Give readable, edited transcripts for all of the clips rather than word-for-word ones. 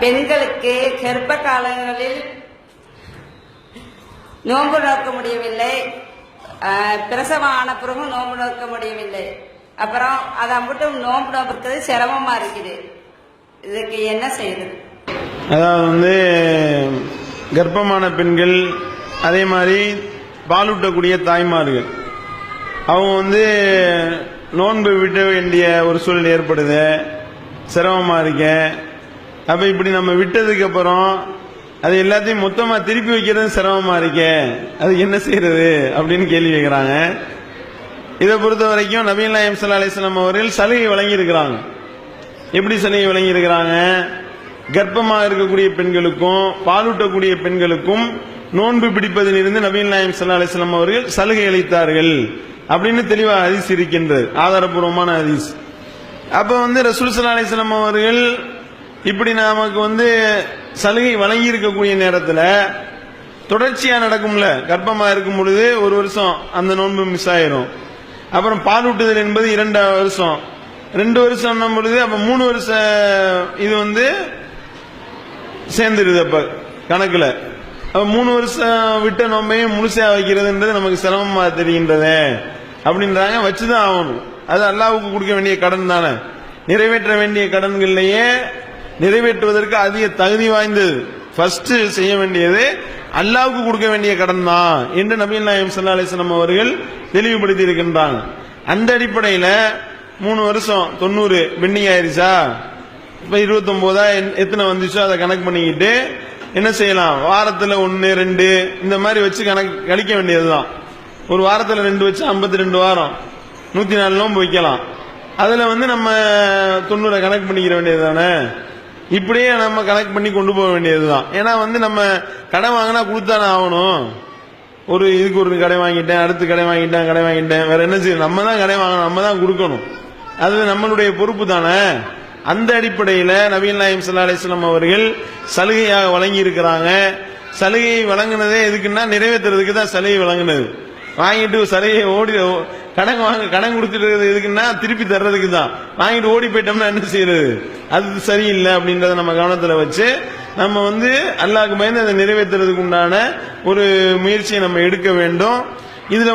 பெண்களுக்கு கர்ப்ப காலங்களில் நோன்பு நோக்க முடியவில்லை, பிரசவம் ஆன பிறகு நோன்பு நோக்க முடியவில்லை. அப்புறம் அதை மட்டும் நோன்பு நோக்கிறது சிரமமா இருக்குது. இதுக்கு என்ன செய்யுது? அதாவது கர்ப்பமான பெண்கள், அதே மாதிரி பாலூட்டக்கூடிய தாய்மார்கள், அவங்க நோன்பு விட்ட வேண்டிய ஒரு சூழல் ஏற்படுது, சிரமமா இருக்க. அப்ப இப்படி நம்ம விட்டதுக்கு அப்புறம் அது எல்லாத்தையும் மொத்தமா திருப்பி வைக்கிறது சிரமமா இருக்க, அது என்ன செய்யறது அப்படின்னு கேள்வி கேட்கிறாங்க. இதை பொறுத்த வரைக்கும் நபிகள் நாயகம் ஸல்லல்லாஹு அலைஹி வஸல்லம் அவர்கள் சலுகை வழங்கி இருக்கிறாங்க. எப்படி சலுகை வழங்கி இருக்கிறாங்க? கர்ப்பமாக இருக்கக்கூடிய பெண்களுக்கும் பாலூட்டக்கூடிய பெண்களுக்கும் நோன்பு பிடிப்பதில் இருந்து நபிகள் நாயகம் ஸல்லல்லாஹு அலைஹி வஸல்லம் அவர்கள் சலுகை அளித்தார்கள் அப்படின்னு தெளிவாக ஹதீஸ் இருக்கின்றது, ஆதாரபூர்வமான ஹதீஸ். அப்ப ரசூல் ஸல்லல்லாஹு அலைஹி வஸல்லம் அவர்கள் இப்படி நமக்கு சலுகை வழங்கி இருக்கக்கூடிய நேரத்தில் தொடர்ச்சியா நடக்கும்ல. கர்ப்பமா இருக்கும் பொழுது ஒரு வருஷம் அந்த நோன்பு மிஸ் ஆயிரும். அப்புறம் பாலூட்டுதல் என்பது 2 வருஷம், 2 வருஷம் பொழுது அப்ப 3 வருஷம் இது சேர்ந்துருது. அப்ப கணக்குல 3 வருஷம் விட்ட நோம்பையும் முழுசா வைக்கிறதுன்றது நமக்கு சிரமமா தெரிகின்றது அப்படின்றாங்க. வச்சுதான் ஆகணும். அது அல்லாஹ்வுக்கு கொடுக்க வேண்டிய கடன் தானே, நிறைவேற்ற வேண்டிய கடன்கள்லயே நிறைவேற்றுவதற்கு அதிக தகுதி வாய்ந்தது. ஃபர்ஸ்ட் செய்ய வேண்டியது அல்லாஹ்வுக்கு கொடுக்க வேண்டிய கடன் தான் என்று நபிகள் நாயகம் ஸல்லல்லாஹு அலைஹி வஸல்லம் அவர்கள் தெளிவுபடுத்தி இருக்கின்றாங்க. அந்த அடிப்படையில் 3 வருஷம் 90 பெண்டிங் ஆயிருச்சா, இப்ப 29 எத்தனை வந்துச்சோ அதை கணக்கு பண்ணிக்கிட்டு என்ன செய்யலாம், வாரத்தில் 1 2 இந்த மாதிரி வச்சு கணக்கு கழிக்க வேண்டியதுதான். ஒரு வாரத்தில் 2 வச்சு 52 வாரம் 104 நோன்பு வைக்கலாம். அதுல நம்ம 90 கணக்கு பண்ணிக்கிற வேண்டியது தானே. இப்படியே நம்ம கணக்கு பண்ணி கொண்டு போக வேண்டியதுதான். ஏன்னா நம்ம கடன் வாங்கினா கொடுத்தானே ஆகணும். ஒரு இதுக்கு ஒரு கடை வாங்கிட்டேன், அடுத்து கடை வாங்கிட்டேன், வேற என்ன செய்ய, நம்ம தான் கடை வாங்கணும், நம்ம தான் கொடுக்கணும், அது நம்மளுடைய பொறுப்பு தானே. அந்த அடிப்படையில் நபிகள் நாயகம் ஸல்லல்லாஹு அலைஹி வஸல்லம் அவர்கள் சலுகையாக வழங்கி இருக்கிறாங்க. சலுகை வழங்கினதே எதுக்குன்னா நிறைவேற்றுறதுக்கு தான் சலுகை வழங்கினது. வாங்கிட்டு சலுகையை ஓடி கடன் கொடுத்துட்டு எதுக்குன்னா திருப்பி தர்றதுக்கு தான். வாங்கிட்டு ஓடி போயிட்டோம்னா என்ன செய்யறது, அது சரியில்லை அப்படின்றத நம்ம கவனத்தில் வச்சு நம்ம அல்லாஹ்வுக்கு பயந்து அதை நிறைவேற்றுறதுக்கு உண்டான ஒரு முயற்சியை நம்ம எடுக்க வேண்டும். இதுல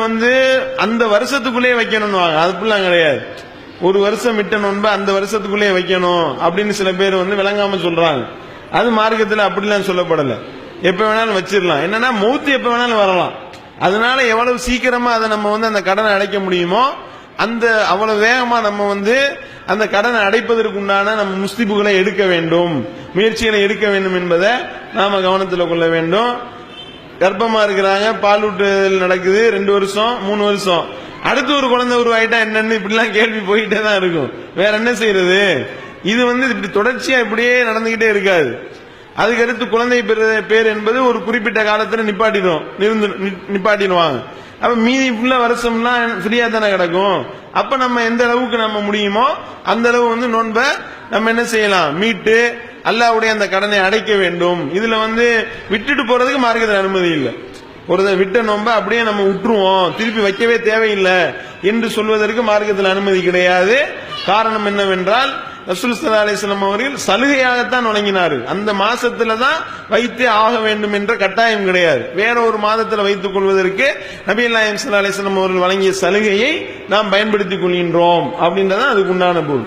அந்த வருஷத்துக்குள்ளேயே வைக்கணும்னு வாங்க, அதுக்குள்ள கிடையாது. ஒரு வருஷம் விட்ட நோன்பை அந்த வருஷத்துக்குள்ளே வைக்கணும் அப்படின்னு சில பேர் விளங்காம சொல்றாங்க. அது மார்க்கத்தில் அப்படிலாம் சொல்லப்படல. எப்ப வேணாலும் வச்சிடலாம். என்னன்னா மௌத்து எப்ப வேணாலும் வரலாம். அதனால எவ்வளவு சீக்கிரமா அதை நம்ம அந்த கடனை அடைக்க முடியுமோ அந்த அவ்வளவு வேகமா நம்ம அந்த கடனை அடைப்பதற்கு உண்டான நம்ம முஸ்திபுகளை எடுக்க வேண்டும், முயற்சிகளை எடுக்க வேண்டும் என்பதை நாம கவனத்தில் கொள்ள வேண்டும். கர்ப்பமா இருக்கிறாங்க, பாலூட்டுதல் நடக்குது, 2 வருஷம் 3 வருஷம், அடுத்து ஒரு குழந்தை உருவாயிட்டா என்னன்னு இப்படிலாம் கேள்வி போயிட்டே தான் இருக்கும். வேற என்ன செய்யறது? இது இப்படி தொடர்ச்சியா இப்படியே நடந்துகிட்டே இருக்காது. அதுக்கடுத்து குழந்தை பேர் என்பது ஒரு குறிப்பிட்ட காலத்துல நிப்பாட்டிடுவாங்க. அப்ப மீதி உள்ள வருஷம்லாம் ஃப்ரீயா தானே கிடக்கும். அப்ப நம்ம எந்த அளவுக்கு நம்ம முடியுமோ அந்த அளவு நோன்பை நம்ம என்ன செய்யலாம், மீட்டு அல்லாஹ்வுடைய அந்த கடனை அடைக்க வேண்டும். இதுல விட்டுட்டு போறதுக்கு மார்க்கத்தில் அனுமதி இல்லை. ஒரு விட்ட நோன்பை அப்படியே நம்ம விட்டுருவோம், திருப்பி வைக்கவே தேவையில்லை என்று சொல்வதற்கு மார்க்கத்தில் அனுமதி கிடையாது. காரணம் என்னவென்றால் ரசூல் ஸல்லல்லாஹு அலைஹி வஸல்லம் அவர்கள் சலுகையாகத்தான் வழங்கினார்கள். அந்த மாசத்துல தான் வைத்தே ஆக வேண்டும் என்ற கட்டாயம் கிடையாது. வேற ஒரு மாதத்தில் வைத்துக் கொள்வதற்கு நபிகள் நாயகம் ஸல்லல்லாஹு அலைஹி வஸல்லம் அவர்கள் வழங்கிய சலுகையை நாம் பயன்படுத்திக் கொள்கின்றோம் அப்படின்றதான் அதுக்கு உண்டான பொருள்.